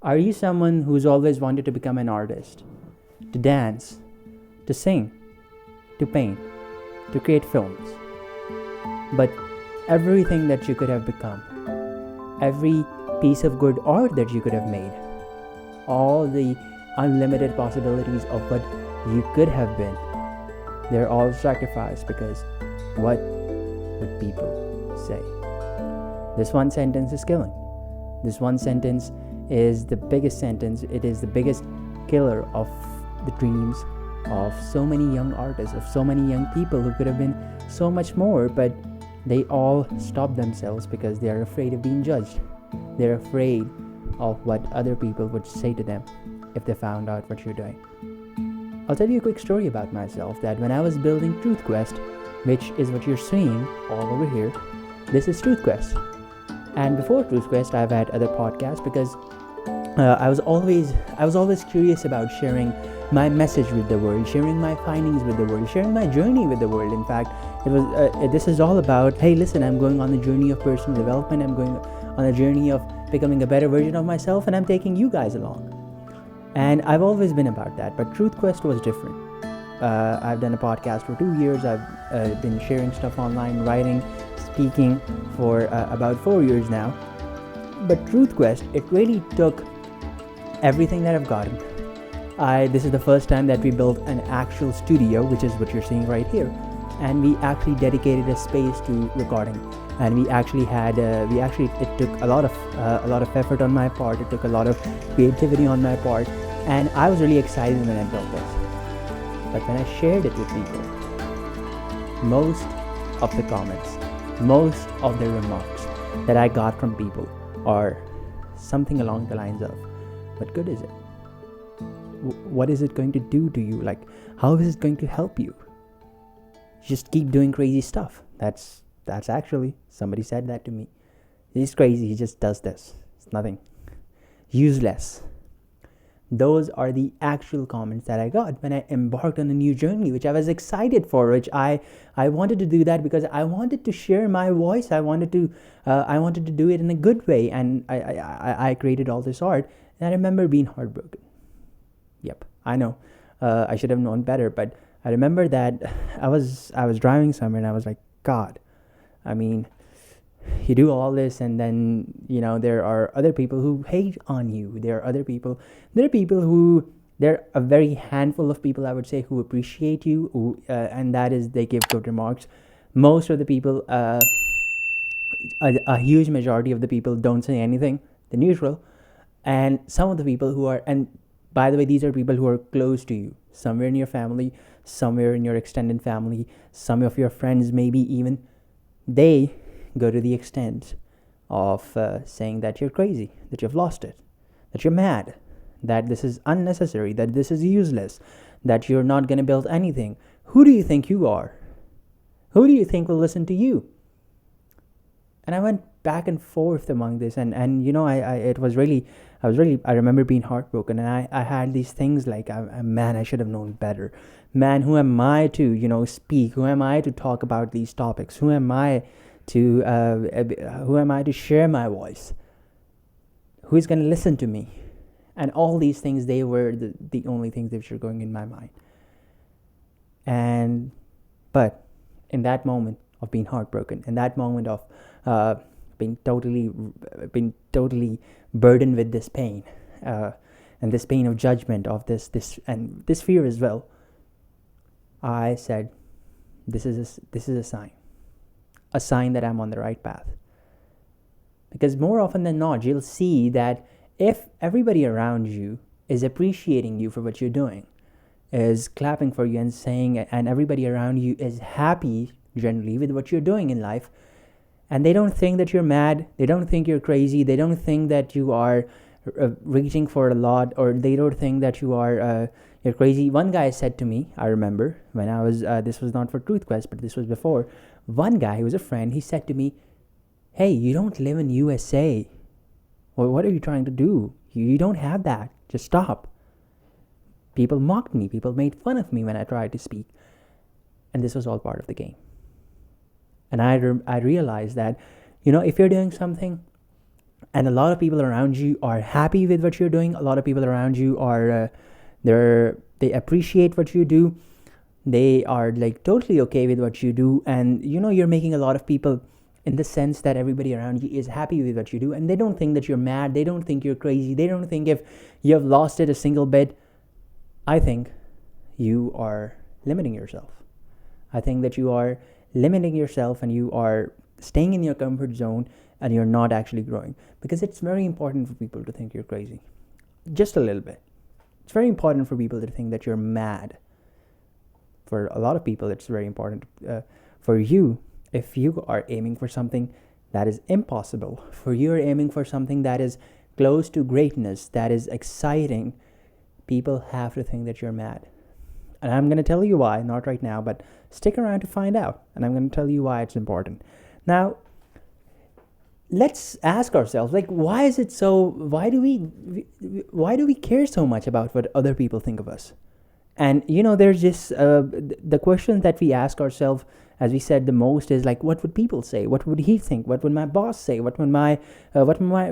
Are you someone who's always wanted to become an artist, to dance, to sing, to paint, to create films? But everything that you could have become, every piece of good art that you could have made, all the unlimited possibilities of what you could have been, they're all sacrificed because what would people say? This one sentence is killing. This one sentence is the biggest sentence. It is the biggest killer of the dreams of so many young artists, of so many young people who could have been so much more, but they all stop themselves because they are afraid of being judged. They're afraid of what other people would say to them if they found out what you're doing. I'll tell you a quick story about myself, that when I was building TruthQuest, which is what you're seeing all over here, this is TruthQuest. And before TruthQuest, I've had other podcasts because I was always curious about sharing my message with the world, sharing my findings with the world, sharing my journey with the world. In fact, this is all about, hey, listen, I'm going on the journey of personal development. I'm going on a journey of becoming a better version of myself, and I'm taking you guys along. And I've always been about that, but TruthQuest was different. I've done a podcast for 2 years. I've been sharing stuff online, writing, speaking for about 4 years now. But TruthQuest, it really took everything that I've gotten. This is the first time that we built an actual studio, which is what you're seeing right here, and we actually dedicated a space to recording. And we actually had, it took a lot of effort on my part. It took a lot of creativity on my part, and I was really excited when I built this. But when I shared it with people, most of the comments, most of the remarks that I got from people are something along the lines of, what good is it? What is it going to do to you? Like, how is it going to help you? Just keep doing crazy stuff. That's actually, somebody said that to me. He's crazy, he just does this. It's nothing. Useless. Those are the actual comments that I got when I embarked on a new journey, which I was excited for, which I wanted to do that because I wanted to share my voice. I wanted to do it in a good way, and I created all this art, and I remember being heartbroken. Yep, I know. I should have known better, but I remember that I was driving somewhere and I was like, God, I mean, you do all this, and then, there are other people who hate on you. There are a very handful of people, I would say, who appreciate you, and that is, they give good remarks. Most of the people, a huge majority of the people don't say anything. They're neutral. And some of the people who are, and by the way, these are people who are close to you, somewhere in your family, somewhere in your extended family, some of your friends, maybe even, they go to the extent of saying that you're crazy, that you've lost it, that you're mad, that this is unnecessary, that this is useless, that you're not going to build anything. Who do you think you are? Who do you think will listen to you? And I went back and forth among this, and I remember being heartbroken, and I had these things like, man, I should have known better. Man, who am I to speak? Who am I to talk about these topics? Who am I to share my voice? Who is going to listen to me? And all these things, they were the only things that were going in my mind. But in that moment of being heartbroken, in that moment of being totally burdened with this pain, and this pain of judgment, of this fear as well, I said, this is a sign that I'm on the right path. Because more often than not, you'll see that if everybody around you is appreciating you for what you're doing, is clapping for you and saying, and everybody around you is happy generally with what you're doing in life, and they don't think that you're mad, they don't think you're crazy, they don't think that you are reaching for a lot, or they don't think that you're crazy. One guy said to me, I remember when I was, this was not for TruthQuest, but this was before. One guy who was a friend, he said to me, hey, you don't live in USA. Well, what are you trying to do? You don't have that. Just stop. People mocked me. People made fun of me when I tried to speak. And this was all part of the game. And I realized that, if you're doing something and a lot of people around you are happy with what you're doing. A lot of people around you are they appreciate what you do. They are like totally okay with what you do, and you're making a lot of people, in the sense that everybody around you is happy with what you do, and they don't think that you're mad, they don't think you're crazy, they don't think if you have lost it a single bit. I think you are limiting yourself. I think that you are limiting yourself, and you are staying in your comfort zone, and you're not actually growing, because it's very important for people to think you're crazy, just a little bit. It's very important for people to think that you're mad. For a lot of people, it's very important for you. If you are aiming for something that is impossible, for you are aiming for something that is close to greatness, that is exciting, people have to think that you're mad. And I'm going to tell you why, not right now, but stick around to find out. And I'm going to tell you why it's important. Now, let's ask ourselves, like, why do we care so much about what other people think of us? And there's just the question that we ask ourselves, as we said, the most is like, what would people say? What would he think? What would my boss say? What would my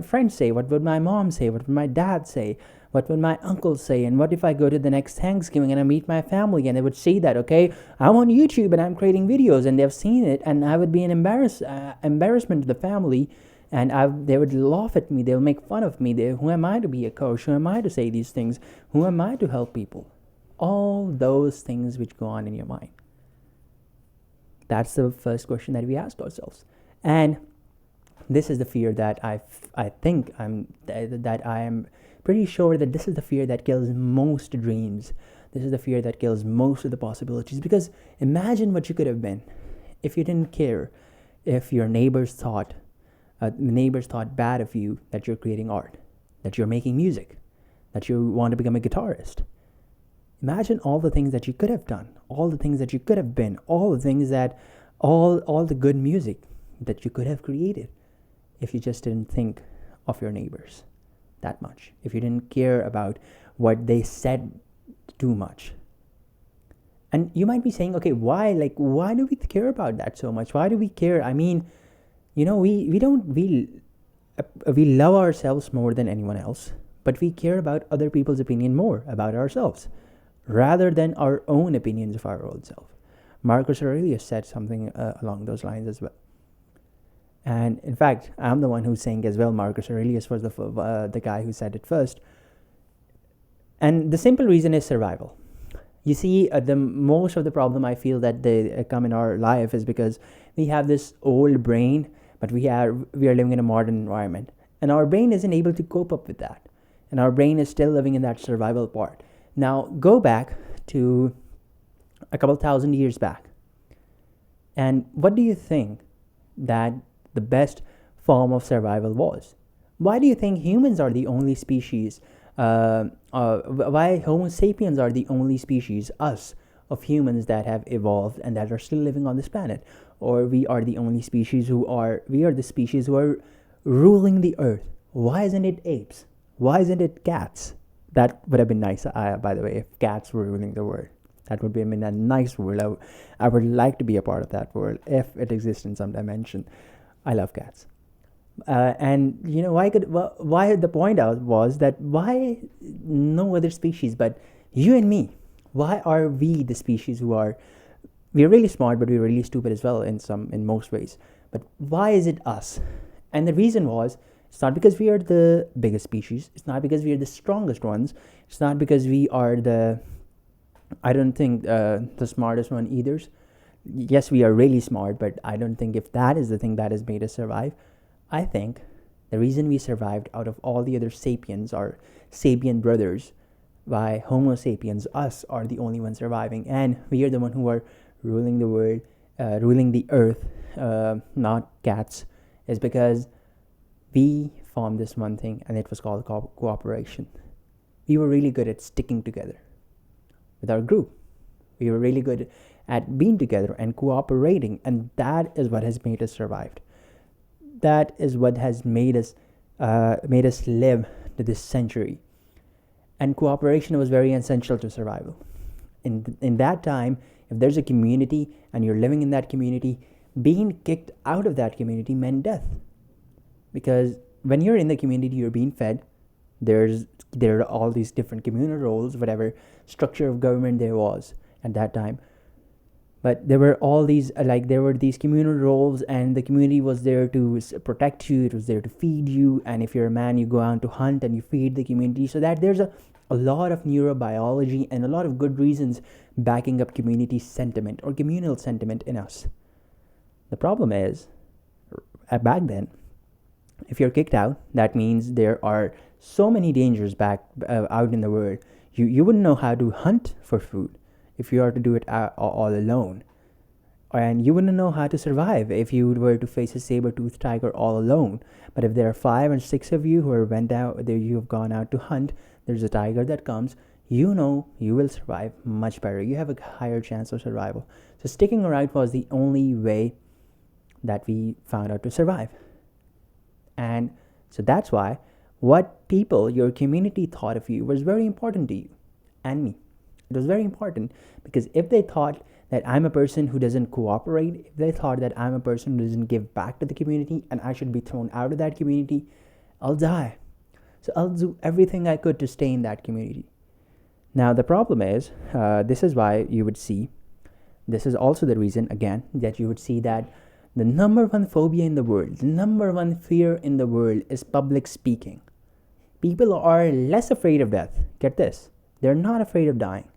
friends say? What would my mom say? What would my dad say? What would my uncle say? And what if I go to the next Thanksgiving and I meet my family and they would see that, okay, I'm on YouTube and I'm creating videos, and they've seen it, and I would be an embarrassment to the family, and they would laugh at me, they would make fun of me. Who am I to be a coach? Who am I to say these things? Who am I to help people? All those things which go on in your mind. That's the first question that we ask ourselves. And this is the fear that I am pretty sure that this is the fear that kills most dreams. This is the fear that kills most of the possibilities. Because imagine what you could have been if you didn't care, if your neighbors thought bad of you, that you're creating art, that you're making music, that you want to become a guitarist. Imagine all the things that you could have done, all the things that you could have been, all the things that, all the good music that you could have created, if you just didn't think of your neighbors that much, if you didn't care about what they said too much. And you might be saying, okay, why do we care about that so much? Why do we care? I mean, we love ourselves more than anyone else, but we care about other people's opinion more about ourselves, rather than our own opinions of our own self. Marcus Aurelius said something along those lines as well. And in fact, I'm the one who's saying as well, Marcus Aurelius was the guy who said it first. And the simple reason is survival. You see, the most of the problem I feel that they come in our life is because we have this old brain, but we are living in a modern environment. And our brain isn't able to cope up with that. And our brain is still living in that survival part. Now, go back to a couple thousand years back. And what do you think that the best form of survival was? Why do you think humans are the only species, why Homo sapiens are the only species, us, of humans that have evolved and that are still living on this planet? Or we are the only species we are the species who are ruling the earth. Why isn't it apes? Why isn't it cats? That would have been nice, by the way, if cats were ruling the world. That would be a nice world. I would like to be a part of that world if it exists in some dimension. I love cats. And why the point out was that why no other species but you and me? Why are we the species we're really smart, but we're really stupid as well in most ways. But why is it us? And the reason was, it's not because we are the biggest species. It's not because we are the strongest ones. It's not because we are the smartest one either. Yes, we are really smart, but I don't think if that is the thing that has made us survive. I think the reason we survived out of all the other sapiens, our sapien brothers, why Homo sapiens, us, are the only ones surviving, and we are the one who are ruling the world, ruling the earth, not cats, is because we formed this one thing, and it was called cooperation. We were really good at sticking together with our group. We were really good at being together and cooperating, and that is what has made us survive. That is what has made us live to this century. And cooperation was very essential to survival. In that time, if there's a community and you're living in that community, being kicked out of that community meant death. Because when you're in the community, you're being fed. There are all these different communal roles, whatever structure of government there was at that time. But there were all these there were these communal roles, and the community was there to protect you. It was there to feed you, and if you're a man, you go out to hunt and you feed the community. So that there's a lot of neurobiology and a lot of good reasons backing up community sentiment or communal sentiment in us. The problem is, back then, if you're kicked out, that means there are so many dangers back out in the world. You wouldn't know how to hunt for food if you are to do it all alone, and you wouldn't know how to survive if you were to face a saber-toothed tiger all alone. But if there are 5 or 6 of you who are went out there, you have gone out to hunt, there's a tiger that comes, you know you will survive much better. You have a higher chance of survival. So sticking around was the only way that we found out to survive. And so that's why what people, your community, thought of you was very important to you and me. It was very important, because if they thought that I'm a person who doesn't cooperate, if they thought that I'm a person who doesn't give back to the community and I should be thrown out of that community, I'll die. So I'll do everything I could to stay in that community. Now the problem is, this is why you would see, this is also the reason, again, that you would see that the number one phobia in the world, the number one fear in the world is public speaking. People are less afraid of death. Get this. They're not afraid of dying.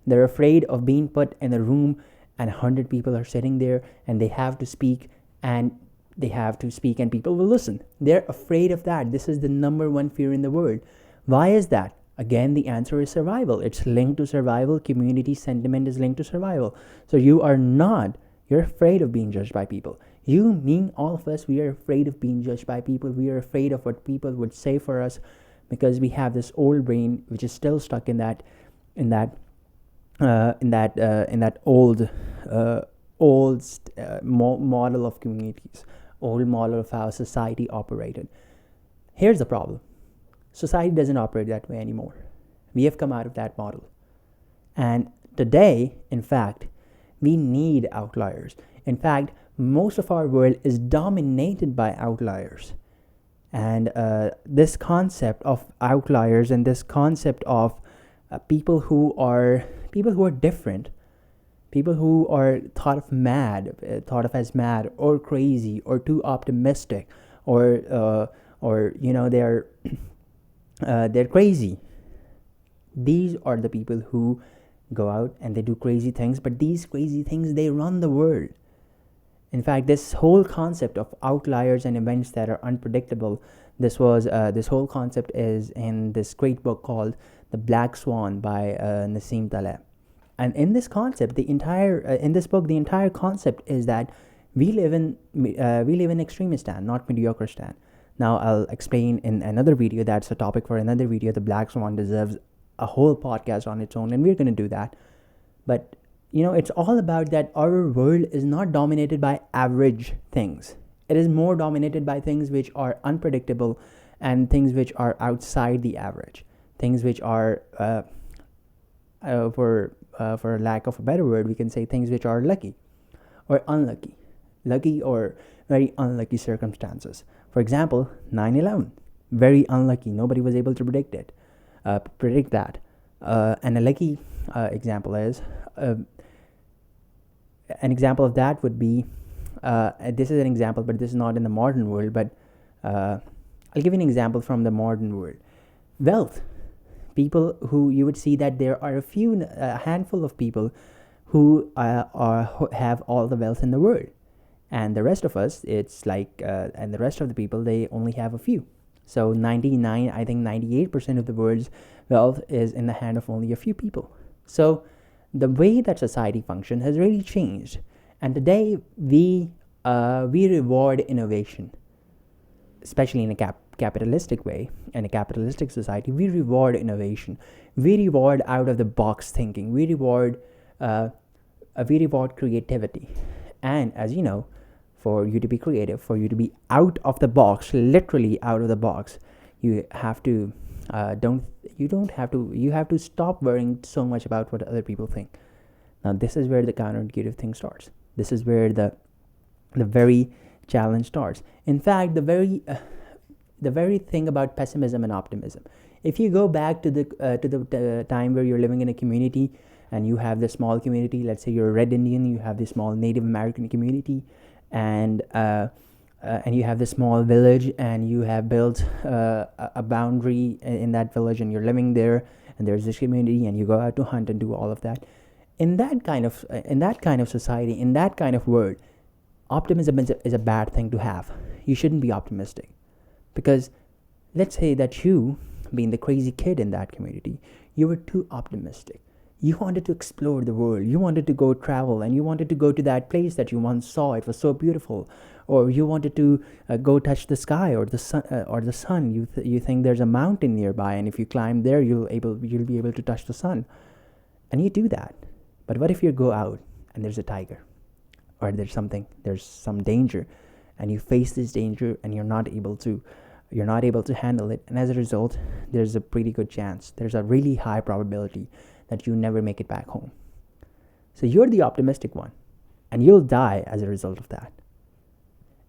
They're afraid of being put in a room and 100 people are sitting there and they have to speak and people will listen. They're afraid of that. This is the number one fear in the world. Why is that? Again, the answer is survival. It's linked to survival. Community sentiment is linked to survival. So you're afraid of being judged by people. You, me, all of us, we are afraid of being judged by people. We are afraid of what people would say for us, because we have this old brain which is still stuck in that old model of communities, old model of how society operated. Here's the problem. Society doesn't operate that way anymore. We have come out of that model. And today, in fact, we need outliers. In fact, most of our world is dominated by outliers. And this concept of outliers and this concept of people who are different, people who are thought of as mad or crazy or too optimistic, or they're crazy. These are the people who go out and they do crazy things, but these crazy things, they run the world. In fact, this whole concept of outliers and events that are unpredictable, this whole concept is in this great book called The Black Swan by Nassim Taleb. And in this concept, the entire concept is that we live in extremistan, not mediocrestan. Now I'll explain in another video. That's a topic for another video. The Black Swan deserves a whole podcast on its own, and we're going to do that. But it's all about that our world is not dominated by average things. It is more dominated by things which are unpredictable and things which are outside the average. Things which are, for lack of a better word, we can say things which are lucky or unlucky. Lucky or very unlucky circumstances. For example, 9/11. Very unlucky. Nobody was able to predict that. And a lucky example is... an example of that would be, this is an example, but this is not in the modern world, but I'll give you an example from the modern world. Wealth. People who you would see that there are a handful of people who have all the wealth in the world. And the rest of us, and the rest of the people, they only have a few. So 98% of the world's wealth is in the hand of only a few people. So the way that society functions has really changed, and today we reward innovation, especially in a capitalistic way. In a capitalistic society, we reward innovation. We reward out of the box thinking. We reward creativity. And as you know, for you to be creative, for you to be out of the box, literally out of the box, you have to you have to stop worrying so much about what other people think. Now this is where the counterintuitive thing starts. This is where the very challenge starts. In fact, the very thing about pessimism and optimism. If you go back to the time where you're living in a community and you have this small community, let's say you're a Red Indian, you have this small Native American community, and you have this small village, and you have built a boundary in that village, and you're living there, and there's this community, and you go out to hunt and do all of that. In that kind of society, in that kind of world, optimism is a bad thing to have. You shouldn't be optimistic, because let's say that you, being the crazy kid in that community, you were too optimistic. You wanted to explore the world, you wanted to go travel, and you wanted to go to that place that you once saw, it was so beautiful, or you wanted to go touch the sky or the sun. You think there's a mountain nearby, and if you climb there, you'll be able to touch the sun, and you do that. But what if you go out and there's a tiger, or there's some danger, and you face this danger, and you're not able to handle it, and as a result, there's a pretty good chance, there's a really high probability that you never make it back home. So you're the optimistic one, and you'll die as a result of that.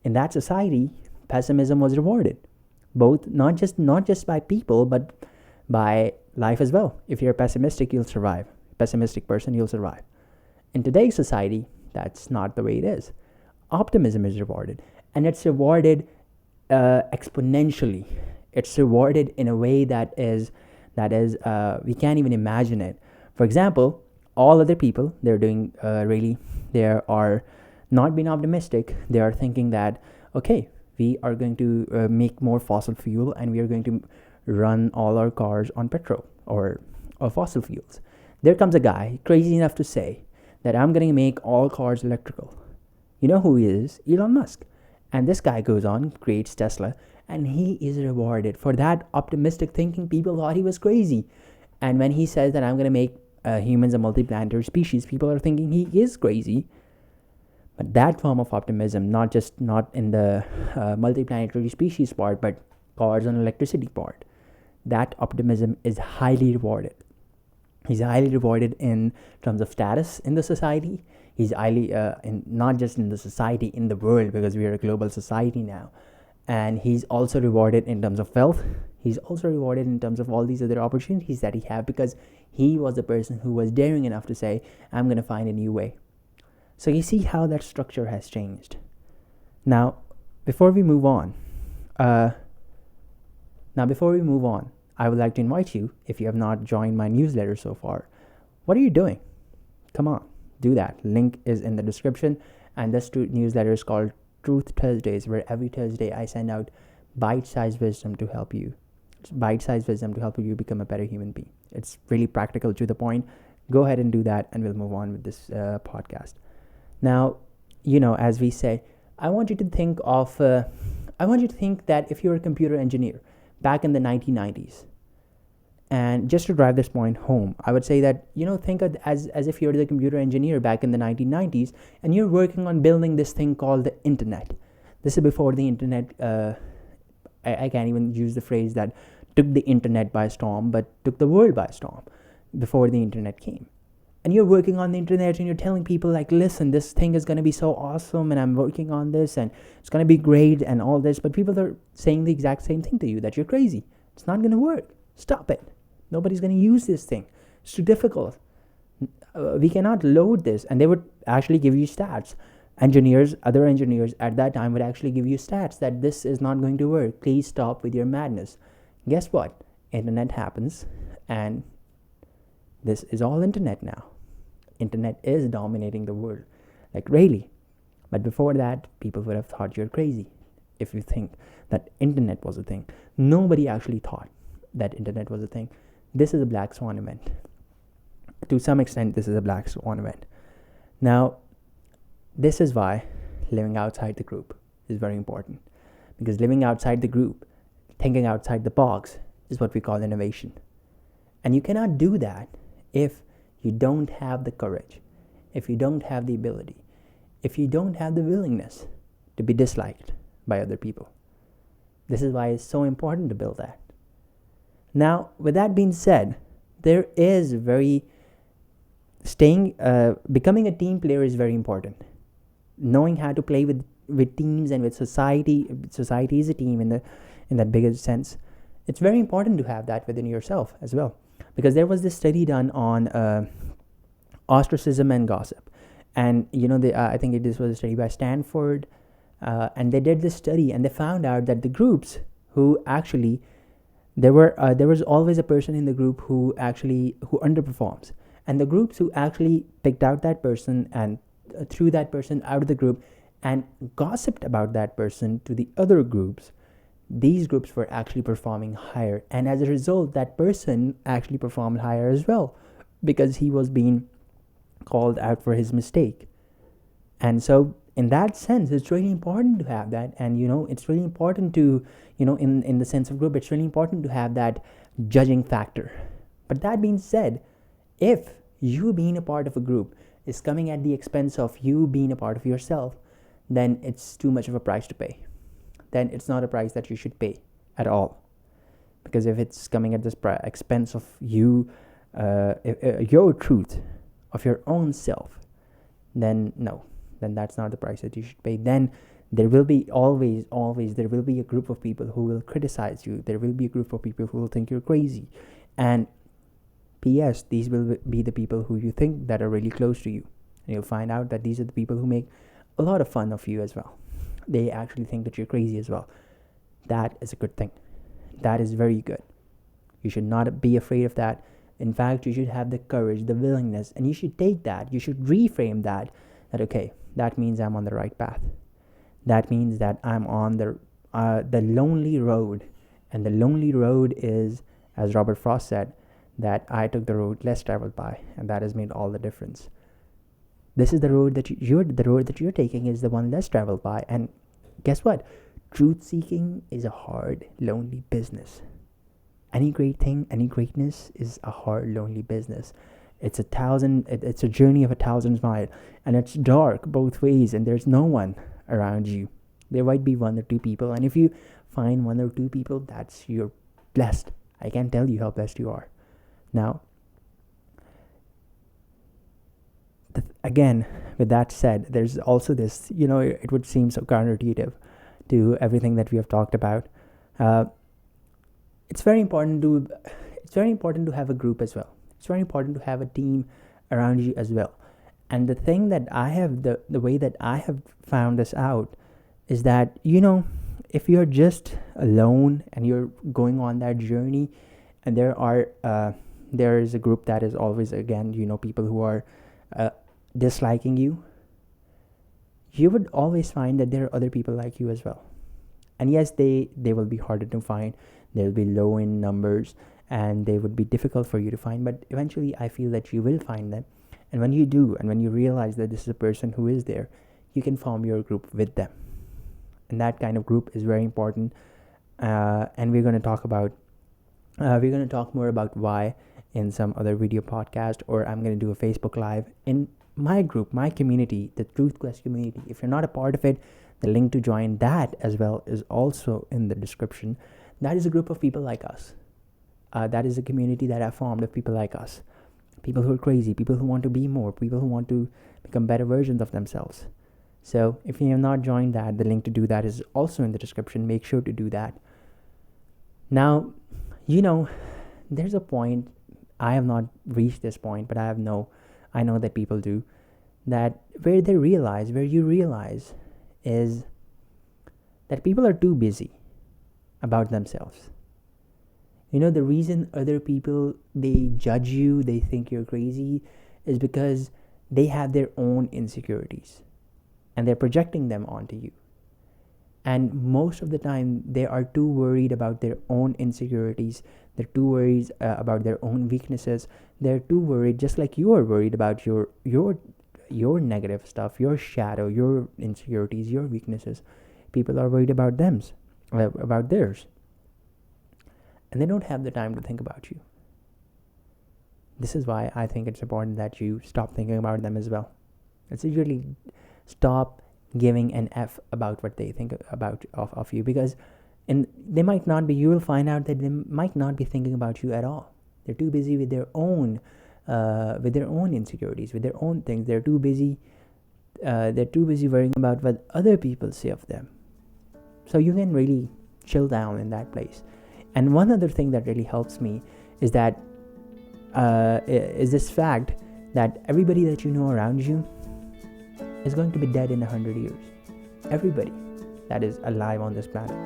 In that society, pessimism was rewarded, both not just by people, but by life as well. If you're pessimistic, you'll survive. Pessimistic person, you'll survive. In today's society, that's not the way it is. Optimism is rewarded, and it's rewarded exponentially. It's rewarded in a way that is we can't even imagine it. For example, all other people, they are not being optimistic. They are thinking that, okay, we are going to make more fossil fuel, and we are going to run all our cars on petrol or fossil fuels. There comes a guy crazy enough to say that I'm going to make all cars electrical. You know who he is? Elon Musk. And this guy goes on, creates Tesla, and he is rewarded for that optimistic thinking. People thought he was crazy. And when he says that I'm going to make humans a multiplanetary species, people are thinking he is crazy. But that form of optimism, not in the multiplanetary species part, but cars and electricity part, that optimism is highly rewarded. He's highly rewarded in terms of status in the society. He's highly, not just in the society, in the world, because we are a global society now. And he's also rewarded in terms of wealth. He's also rewarded in terms of all these other opportunities that he had, because he was the person who was daring enough to say, I'm going to find a new way. So you see how that structure has changed. Now, before we move on, I would like to invite you, if you have not joined my newsletter so far, what are you doing? Come on, do that. Link is in the description. And this newsletter is called Truth Thursdays, where every Thursday I send out bite-sized wisdom to help you. Bite-sized wisdom to help you become a better human being. It's really practical, to the point. Go ahead and do that, and we'll move on with this podcast. Now, as we say, I want you to think that if you're a computer engineer back in the 1990s, and just to drive this point home, I would say that, think of as if you're the computer engineer back in the 1990s, and you're working on building this thing called the internet. This is before the internet, I can't even use the phrase that took the internet by storm, but took the world by storm, before the internet came. And you're working on the internet, and you're telling people, like, listen, this thing is going to be so awesome, and I'm working on this, and it's going to be great, and all this. But people are saying the exact same thing to you, that you're crazy. It's not going to work. Stop it. Nobody's going to use this thing. It's too difficult. We cannot load this. And they would actually give you stats. Other engineers at that time would actually give you stats that this is not going to work. Please stop with your madness. Guess what? Internet happens, and this is all internet now. Internet is dominating the world. Like, really. But before that, people would have thought you're crazy if you think that internet was a thing. Nobody actually thought that internet was a thing. This is a black swan event. To some extent, this is a black swan event. Now, this is why living outside the group is very important. Because living outside the group, thinking outside the box, is what we call innovation. And you cannot do that if you don't have the courage, if you don't have the ability, if you don't have the willingness to be disliked by other people. This is why it's so important to build that. Now, with that being said, there is becoming a team player is very important. Knowing how to play with teams and with society. Society is a team. in that bigger sense, it's very important to have that within yourself as well. Because there was this study done on ostracism and gossip. And I think this was a study by Stanford, and they did this study, and they found out that the groups who actually there was always a person in the group who underperforms, and the groups who actually picked out that person and threw that person out of the group and gossiped about that person to the other groups, these groups were actually performing higher, and as a result that person actually performed higher as well, because he was being called out for his mistake. And so in that sense, it's really important to have that. And it's really important to, in the sense of group, it's really important to have that judging factor. But that being said, if you being a part of a group is coming at the expense of you being a part of yourself, then it's too much of a price to pay. Then it's not a price that you should pay at all. Because if it's coming at this expense of you, your truth, of your own self, then no, then that's not the price that you should pay. Then there will be always there will be a group of people who will criticize you. There will be a group of people who will think you're crazy. And P.S. these will be the people who you think that are really close to you. And you'll find out that these are the people who make a lot of fun of you as well. They actually think that you're crazy as well. That is a good thing. That is very good. You should not be afraid of that. In fact, you should have the courage, the willingness, and you should take that. You should reframe that okay, that means I'm on the right path. That means that I'm on the lonely road. And the lonely road is, as Robert Frost said, that I took the road less traveled by, and that has made all the difference. This is the road that you're taking is the one less traveled by. And guess what? Truth seeking is a hard, lonely business. Any great thing, any greatness is a hard, lonely business. It's a journey of 1,000 miles, and it's dark both ways, and there's no one around you. There might be one or two people, and if you find one or two people, you're blessed. I can't tell you how blessed you are. Now, again, with that said, there's also this, it would seem so counterintuitive to everything that we have talked about. It's very important to have a group as well. It's very important to have a team around you as well. And the thing that I have, the way that I have found this out is that, if you're just alone and you're going on that journey, and there is a group that is always, again, people who are disliking you, you would always find that there are other people like you as well. And yes, they will be harder to find. They'll be low in numbers, and they would be difficult for you to find. But eventually, I feel that you will find them. And when you do, and when you realize that this is a person who is there, you can form your group with them. And that kind of group is very important. And we're going to talk more about why in some other video podcast, or I'm going to do a Facebook Live in my group, my community, the TruthQuest community. If you're not a part of it, the link to join that as well is also in the description. That is a group of people like us. That is a community that I formed of people like us. People who are crazy, people who want to be more, people who want to become better versions of themselves. So if you have not joined that, the link to do that is also in the description. Make sure to do that. Now, there's a point, I have not reached this point, but I know that people do, that where you realize is that people are too busy about themselves. The reason other people, they judge you, they think you're crazy, is because they have their own insecurities and they're projecting them onto you. And most of the time, they are too worried about their own insecurities. They're too worried about their own weaknesses. They're too worried, just like you are worried about your negative stuff, your shadow, your insecurities, your weaknesses. People are worried about theirs. And they don't have the time to think about you. This is why I think it's important that you stop thinking about them as well. It's usually stop giving an F about what they think about of you, because they might not be, you will find out that they might not be thinking about you at all. They're too busy with their own insecurities, with their own things. They're too busy worrying about what other people say of them. So you can really chill down in that place. And one other thing that really helps me is that is this fact that everybody that you know around you is going to be dead in 100 years. Everybody that is alive on this planet.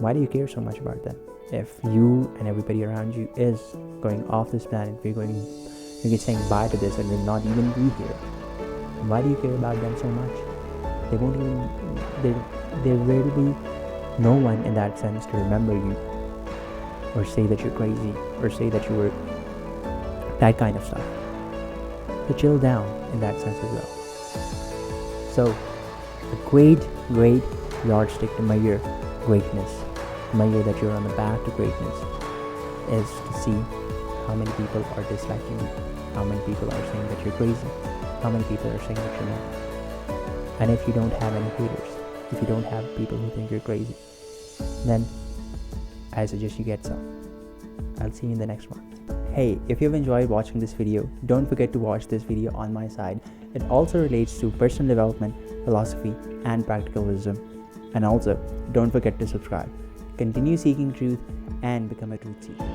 Why do you care so much about them? If you and everybody around you is going off this planet, you're saying bye to this and will not even be here. Why do you care about them so much? They won't even, there will be no one in that sense to remember you or say that you're crazy or say that you were that kind of stuff. So chill down in that sense as well. So a great yardstick to measure greatness, to measure that you're on the path to greatness, is to see how many people are disliking you, how many people are saying that you're crazy, how many people are saying that you're not. And if you don't have any haters, if you don't have people who think you're crazy, then I suggest you get some. I'll see you in the next one. Hey, if you've enjoyed watching this video, don't forget to watch this video on my side. It also relates to personal development, philosophy, and practical wisdom. And also, don't forget to subscribe. Continue seeking truth and become a truth seeker.